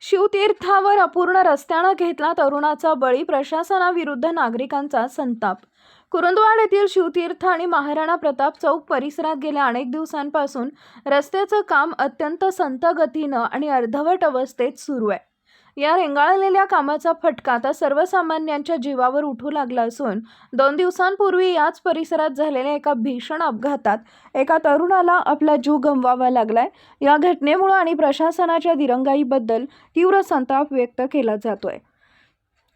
शिवतीर्थावर अपूर्ण रस्त्यानं घेतला तरुणाचा बळी, प्रशासनाविरुद्ध नागरिकांचा संताप। कुरुंदवाड येथील शिवतीर्थ आणि महाराणा प्रताप चौक परिसरात गेल्या अनेक दिवसांपासून रस्त्याचं काम अत्यंत संथ गतीनं आणि अर्धवट अवस्थेत सुरू आहे। या रेंगाळलेल्या कामाचा फटका आता सर्वसामान्यांच्या जीवावर उठू लागला असून 2 दिवसांपूर्वी याच परिसरात झालेल्या एका भीषण अपघातात एका तरुणाला आपला जीव गमवावा लागलाय। या घटनेमुळे आणि प्रशासनाच्या दिरंगाईबद्दल तीव्र संताप व्यक्त केला जातोय।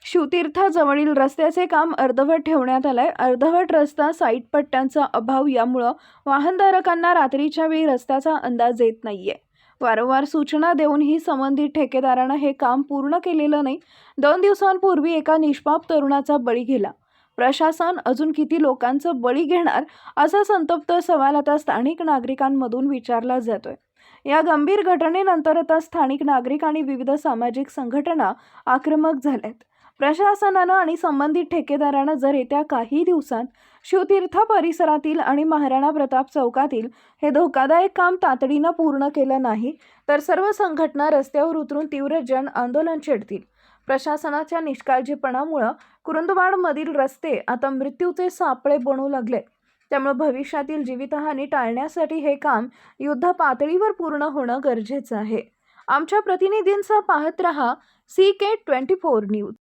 शिवतीर्थाजवळील रस्त्याचे काम अर्धवट ठेवण्यात आलंय। अर्धवट रस्ता, साईड पट्ट्यांचा अभाव यामुळे वाहनधारकांना रात्रीच्या वेळी रस्त्याचा अंदाज येत नाहीये। वारंवार सूचना देऊनही संबंधित ठेकेदारानं हे काम पूर्ण केलेलं नाही। 2 दिवसांपूर्वी एका निष्पाप तरुणाचा बळी गेला। प्रशासन अजून किती लोकांचा बळी घेणार असा संतप्त सवाल आता स्थानिक नागरिकांमधून विचारला जातोय। या गंभीर घटनेनंतर आता स्थानिक नागरिक आणि विविध सामाजिक संघटना आक्रमक झाल्यात। प्रशासनानं आणि संबंधित ठेकेदारानं जर येत्या काही दिवसांत शिवतीर्थ परिसरातील आणि महाराणा प्रताप चौकातील हे धोकादायक काम तातडीनं पूर्ण केलं नाही तर सर्व संघटना रस्त्यावर उतरून तीव्र जन आंदोलन छेडतील। प्रशासनाच्या निष्काळजीपणामुळे कुरुंदवाडमधील रस्ते आता मृत्यूचे सापळे बनू लागले। त्यामुळे भविष्यातील जीवितहानी टाळण्यासाठी हे काम युद्ध पातळीवर पूर्ण होणं गरजेचं आहे। आमच्या प्रतिनिधींचं पाहत रहा CK24 न्यूज।